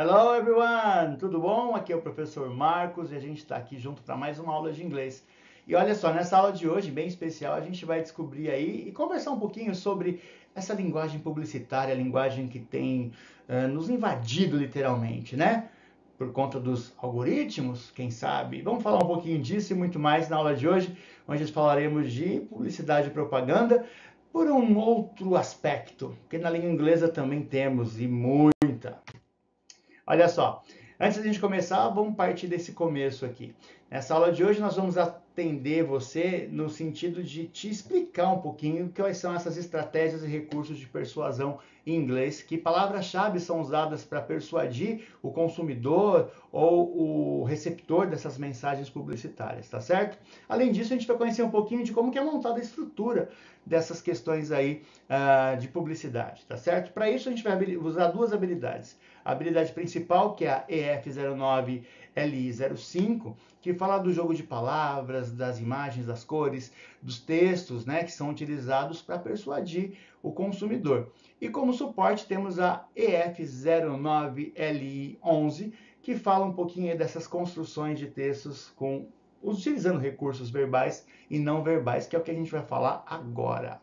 Hello everyone, tudo bom? Aqui é o professor Marcos e a gente está aqui junto para mais uma aula de inglês. E olha só, nessa aula de hoje, bem especial, a gente vai descobrir aí e conversar um pouquinho sobre essa linguagem publicitária, a linguagem que tem nos invadido literalmente, né? Por conta dos algoritmos, quem sabe? Vamos falar um pouquinho disso e muito mais na aula de hoje, onde falaremos de publicidade e propaganda por um outro aspecto, que na língua inglesa também temos e muita. Olha só, antes de a gente começar, vamos partir desse começo aqui. Nessa aula de hoje nós vamos atender você no sentido de te explicar um pouquinho quais são essas estratégias e recursos de persuasão em inglês, que palavras-chave são usadas para persuadir o consumidor ou o receptor dessas mensagens publicitárias, tá certo? Além disso, a gente vai conhecer um pouquinho de como que é montada a estrutura dessas questões aí de publicidade, tá certo? Para isso a gente vai usar duas habilidades. A habilidade principal, que é a EF09LI05, que fala do jogo de palavras, das imagens, das cores, dos textos, né, que são utilizados para persuadir o consumidor. E como suporte temos a EF09LI11, que fala um pouquinho dessas construções de textos utilizando recursos verbais e não verbais, que é o que a gente vai falar agora.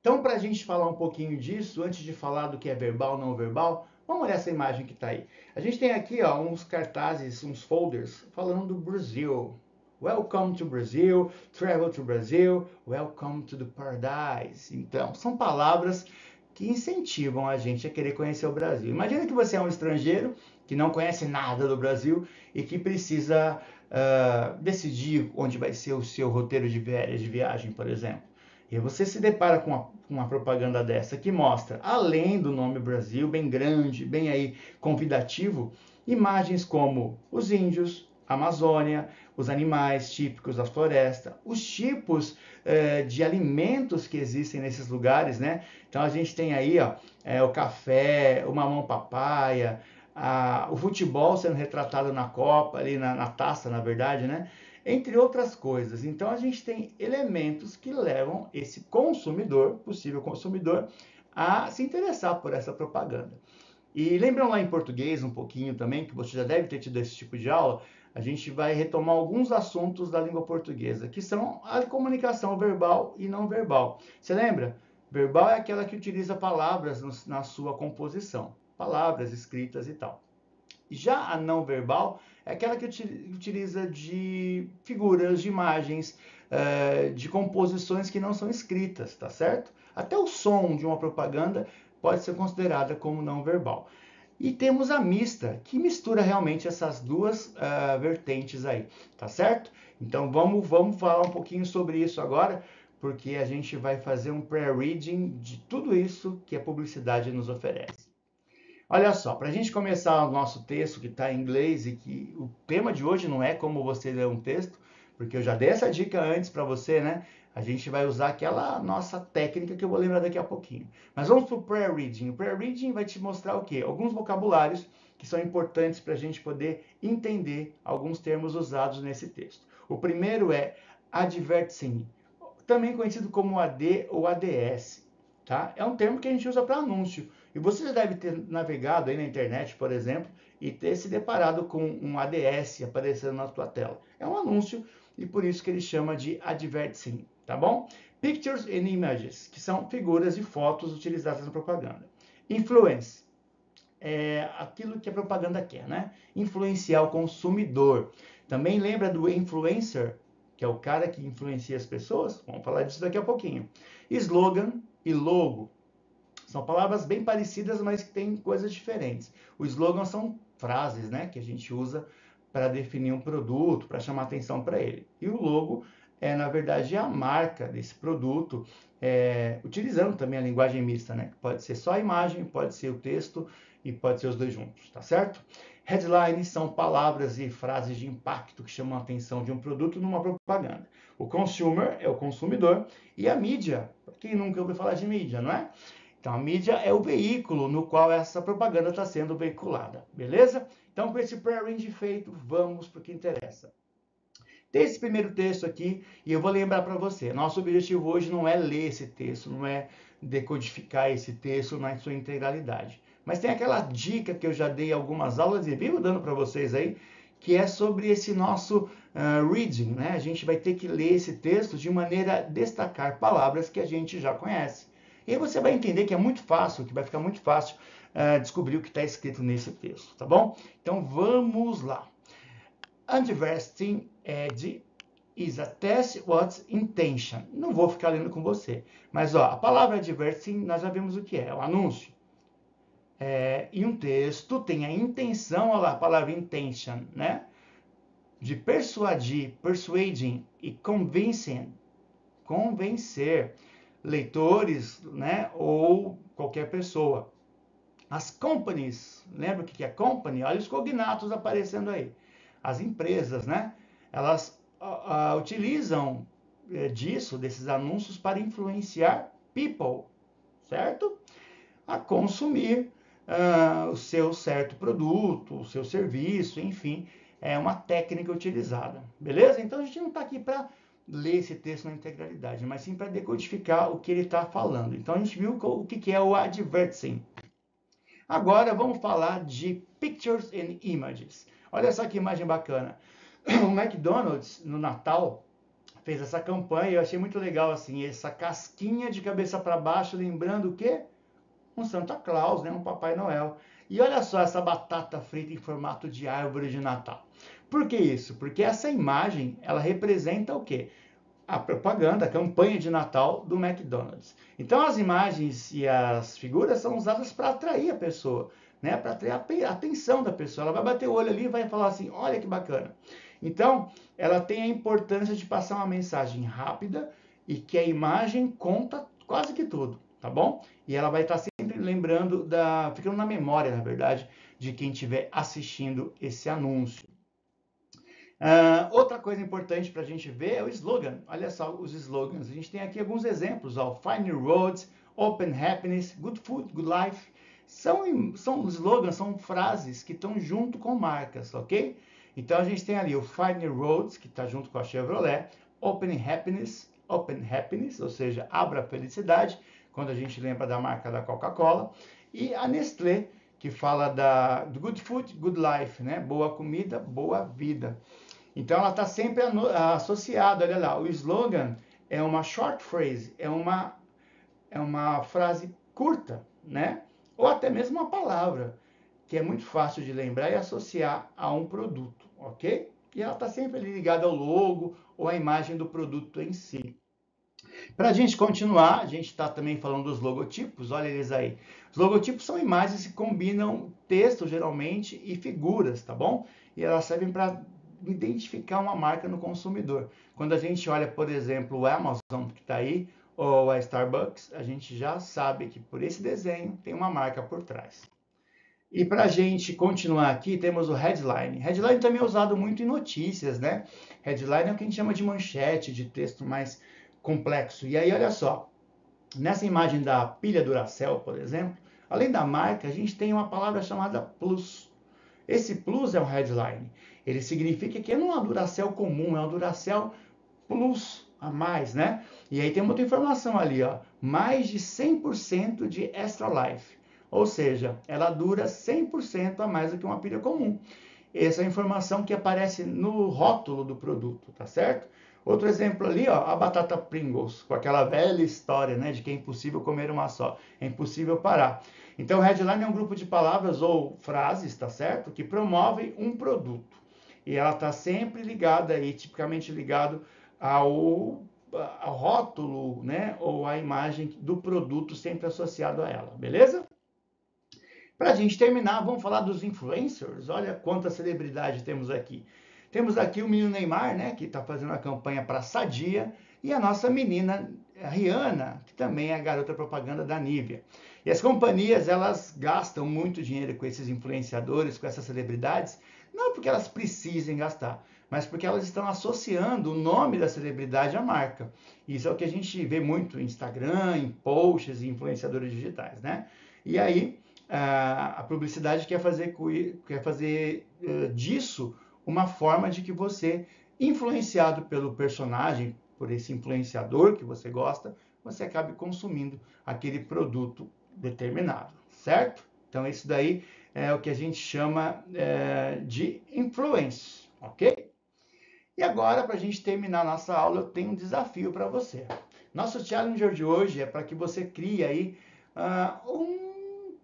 Então, para a gente falar um pouquinho disso, antes de falar do que é verbal, não verbal, vamos olhar essa imagem que está aí. A gente tem aqui uns cartazes, uns folders, falando do Brasil. Welcome to Brazil, travel to Brazil, welcome to the paradise. Então, são palavras que incentivam a gente a querer conhecer o Brasil. Imagina que você é um estrangeiro que não conhece nada do Brasil e que precisa decidir onde vai ser o seu roteiro de viagem, por exemplo. E você se depara com uma propaganda dessa que mostra, além do nome Brasil, bem grande, bem aí convidativo, imagens como os índios, a Amazônia, os animais típicos da floresta, os tipos de alimentos que existem nesses lugares, né? Então a gente tem aí o café, o mamão papaya, o futebol sendo retratado na Copa, ali na taça, na verdade, né? Entre outras coisas. Então a gente tem elementos que levam esse consumidor, possível consumidor, a se interessar por essa propaganda. E lembram lá em português um pouquinho também, que você já deve ter tido esse tipo de aula, a gente vai retomar alguns assuntos da língua portuguesa, que são a comunicação verbal e não verbal. Você lembra? Verbal é aquela que utiliza palavras na sua composição, palavras escritas e tal. Já a não verbal é aquela que utiliza de figuras, de imagens, de composições que não são escritas, tá certo? Até o som de uma propaganda pode ser considerada como não verbal. E temos a mista, que mistura realmente essas duas vertentes aí, tá certo? Então vamos falar um pouquinho sobre isso agora, porque a gente vai fazer um pré-reading de tudo isso que a publicidade nos oferece. Olha só, para a gente começar o nosso texto que está em inglês e que o tema de hoje não é como você ler um texto, porque eu já dei essa dica antes para você, né? A gente vai usar aquela nossa técnica que eu vou lembrar daqui a pouquinho. Mas vamos para o pré-reading. O pré-reading vai te mostrar o quê? Alguns vocabulários que são importantes para a gente poder entender alguns termos usados nesse texto. O primeiro é advertising, também conhecido como AD ou ADS. Tá? É um termo que a gente usa para anúncio. E você já deve ter navegado aí na internet, por exemplo, e ter se deparado com um ADS aparecendo na sua tela. É um anúncio e por isso que ele chama de advertising, tá bom? Pictures and images, que são figuras e fotos utilizadas na propaganda. Influence, é aquilo que a propaganda quer, né? Influenciar o consumidor. Também lembra do influencer, que é o cara que influencia as pessoas? Vamos falar disso daqui a pouquinho. Slogan e logo. São palavras bem parecidas, mas que têm coisas diferentes. O slogan são frases, né, que a gente usa para definir um produto, para chamar atenção para ele. E o logo é, na verdade, a marca desse produto, utilizando também a linguagem mista, né? Pode ser só a imagem, pode ser o texto e pode ser os dois juntos, tá certo? Headlines são palavras e frases de impacto que chamam a atenção de um produto numa propaganda. O consumer é o consumidor e a mídia, quem nunca ouviu falar de mídia, não é? Então, a mídia é o veículo no qual essa propaganda está sendo veiculada, beleza? Então, com esse pré-reading feito, vamos para o que interessa. Tem esse primeiro texto aqui e eu vou lembrar para você. Nosso objetivo hoje não é ler esse texto, não é decodificar esse texto na sua integralidade. Mas tem aquela dica que eu já dei algumas aulas e vivo dando para vocês aí, que é sobre esse nosso reading, né? A gente vai ter que ler esse texto de maneira a destacar palavras que a gente já conhece. E aí você vai entender que é muito fácil, que vai ficar muito fácil descobrir o que está escrito nesse texto, tá bom? Então vamos lá. Advertising ad is a test what's intention. Não vou ficar lendo com você, mas ó, a palavra advertising nós já vimos o que é um anúncio. E um texto tem a intenção, olha lá, a palavra intention, né? De persuadir, persuading e convincing, convencer leitores, né? Ou qualquer pessoa. As companies, lembra o que é company? Olha os cognatos aparecendo aí. As empresas, né? Elas utilizam desses anúncios para influenciar people, certo? A consumir o seu certo produto, o seu serviço, enfim, é uma técnica utilizada, beleza? Então a gente não está aqui para ler esse texto na integralidade, mas sim para decodificar o que ele está falando. Então a gente viu o que é o advertising. Agora vamos falar de pictures and images. Olha só que imagem bacana. O McDonald's no Natal fez essa campanha e eu achei muito legal assim, essa casquinha de cabeça para baixo, lembrando o quê? Um Santa Claus, né? Um Papai Noel. E olha só essa batata frita em formato de árvore de Natal. Por que isso? Porque essa imagem, ela representa o quê? A propaganda, a campanha de Natal do McDonald's. Então as imagens e as figuras são usadas para atrair a pessoa, né? Para atrair a atenção da pessoa. Ela vai bater o olho ali e vai falar assim, olha que bacana. Então, ela tem a importância de passar uma mensagem rápida e que a imagem conta quase que tudo, tá bom? E ela vai estar sempre lembrando, ficando na memória, na verdade, de quem estiver assistindo esse anúncio. Outra coisa importante para a gente ver é o slogan. Olha só os slogans. A gente tem aqui alguns exemplos. Ó, Find New Roads, Open Happiness, Good Food, Good Life. São slogans, são frases que estão junto com marcas, ok? Então a gente tem ali o Find New Roads, que está junto com a Chevrolet, Open Happiness, ou seja, abra a felicidade, quando a gente lembra da marca da Coca-Cola, e a Nestlé, que fala do Good Food, Good Life, né? Boa comida, boa vida. Então ela está sempre associada, olha lá, o slogan é uma short phrase, é uma frase curta, né? Ou até mesmo uma palavra, que é muito fácil de lembrar e associar a um produto, ok? E ela está sempre ligada ao logo ou à imagem do produto em si. Para a gente continuar, a gente está também falando dos logotipos, olha eles aí. Os logotipos são imagens que combinam texto, geralmente, e figuras, tá bom? E elas servem para identificar uma marca no consumidor. Quando a gente olha, por exemplo, o Amazon que está aí, ou a Starbucks, a gente já sabe que por esse desenho tem uma marca por trás. E para a gente continuar aqui, temos o headline. Headline também é usado muito em notícias, né? Headline é o que a gente chama de manchete, de texto mais complexo. E aí, olha só, nessa imagem da pilha Duracell, por exemplo, além da marca, a gente tem uma palavra chamada plus. Esse plus é um headline. Ele significa que não é uma Duracell comum, é uma Duracell plus a mais, né? E aí tem outra informação ali, ó, mais de 100% de Extra Life. Ou seja, ela dura 100% a mais do que uma pilha comum. Essa é a informação que aparece no rótulo do produto, tá certo? Outro exemplo ali, ó, a batata Pringles, com aquela velha história, né, de que é impossível comer uma só, é impossível parar. Então, headline é um grupo de palavras ou frases, tá certo? Que promovem um produto. E ela está sempre ligada aí, tipicamente ligado ao rótulo, né, ou à imagem do produto sempre associado a ela, beleza? Para a gente terminar, vamos falar dos influencers. Olha quanta celebridade temos aqui. Temos aqui o menino Neymar, né, que está fazendo a campanha para Sadia, e a nossa menina a Rihanna, que também é a garota propaganda da Nivea. E as companhias, elas gastam muito dinheiro com esses influenciadores, com essas celebridades, não porque elas precisem gastar, mas porque elas estão associando o nome da celebridade à marca. Isso é o que a gente vê muito em Instagram, em posts e influenciadores digitais, né? E aí, a publicidade quer fazer disso uma forma de que você, influenciado pelo personagem, por esse influenciador que você gosta, você acabe consumindo aquele produto determinado, certo? Então, isso daí é o que a gente chama de influence, ok? E agora, para a gente terminar nossa aula, eu tenho um desafio para você. Nosso challenger de hoje é para que você crie aí um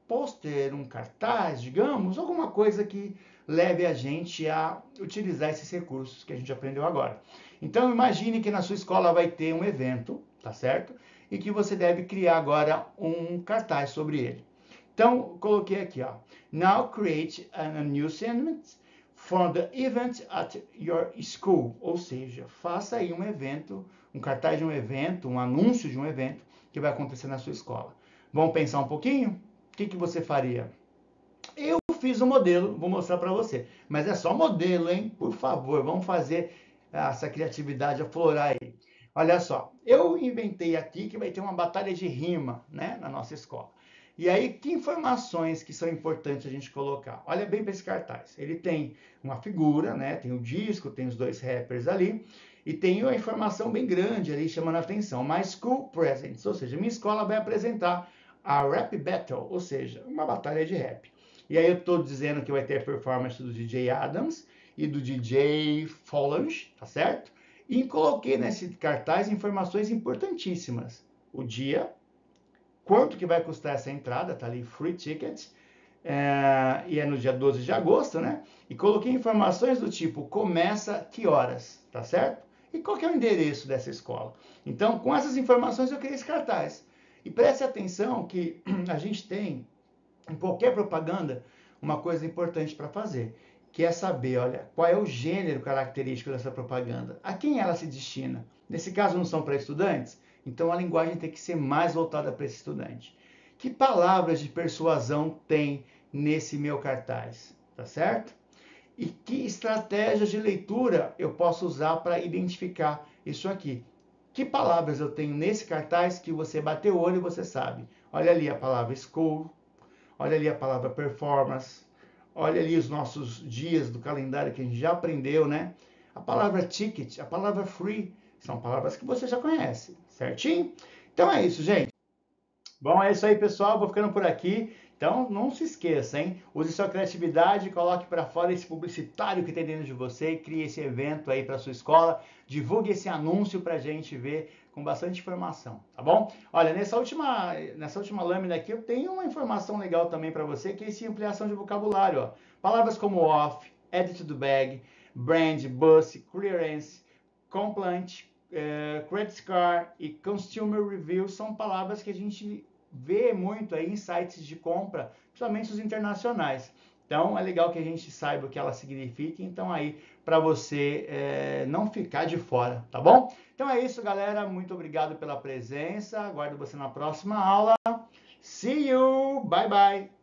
pôster, um cartaz, digamos, alguma coisa que leve a gente a utilizar esses recursos que a gente aprendeu agora. Então, imagine que na sua escola vai ter um evento, tá certo? E que você deve criar agora um cartaz sobre ele. Então, coloquei aqui, ó. Now create an announcement for the event at your school. Ou seja, faça aí um evento, um cartaz de um evento, um anúncio de um evento que vai acontecer na sua escola. Vamos pensar um pouquinho? O que você faria? Eu fiz um modelo, vou mostrar para você. Mas é só modelo, hein? Por favor, vamos fazer essa criatividade aflorar aí. Olha só, eu inventei aqui que vai ter uma batalha de rima, né, na nossa escola. E aí, que informações que são importantes a gente colocar? Olha bem para esse cartaz. Ele tem uma figura, né? Tem o disco, tem os dois rappers ali, e tem uma informação bem grande ali chamando a atenção. My school presents, ou seja, minha escola vai apresentar a rap battle, ou seja, uma batalha de rap. E aí eu estou dizendo que vai ter a performance do DJ Adams e do DJ Folange, tá certo? E coloquei nesse cartaz informações importantíssimas. O dia, quanto que vai custar essa entrada, tá ali, free tickets, e é no dia 12 de agosto, né? E coloquei informações do tipo, começa que horas, tá certo? E qual que é o endereço dessa escola? Então, com essas informações eu criei esse cartaz. E preste atenção que a gente tem, em qualquer propaganda, uma coisa importante para fazer, que é saber, olha, qual é o gênero característico dessa propaganda, a quem ela se destina. Nesse caso não são para estudantes, então a linguagem tem que ser mais voltada para esse estudante. Que palavras de persuasão tem nesse meu cartaz, tá certo? E que estratégias de leitura eu posso usar para identificar isso aqui. Que palavras eu tenho nesse cartaz que você bateu o olho e você sabe? Olha ali a palavra school, olha ali a palavra performance, olha ali os nossos dias do calendário que a gente já aprendeu, né? A palavra ticket, a palavra free, são palavras que você já conhece, certinho? Então é isso, gente. Bom, é isso aí, pessoal. Vou ficando por aqui. Então, não se esqueça, hein? Use sua criatividade, coloque para fora esse publicitário que tem dentro de você e crie esse evento aí para sua escola. Divulgue esse anúncio para a gente ver com bastante informação, tá bom? Olha, nessa última lâmina aqui eu tenho uma informação legal também para você, que é essa ampliação de vocabulário, ó. Palavras como off, add to the bag, brand, bus, clearance, complaint, credit card e consumer review são palavras que a gente vê muito aí em sites de compra, principalmente os internacionais. Então é legal que a gente saiba o que ela significa, então aí para você não ficar de fora, tá bom? Então é isso, galera. Muito obrigado pela presença. Aguardo você na próxima aula. See you! Bye, bye!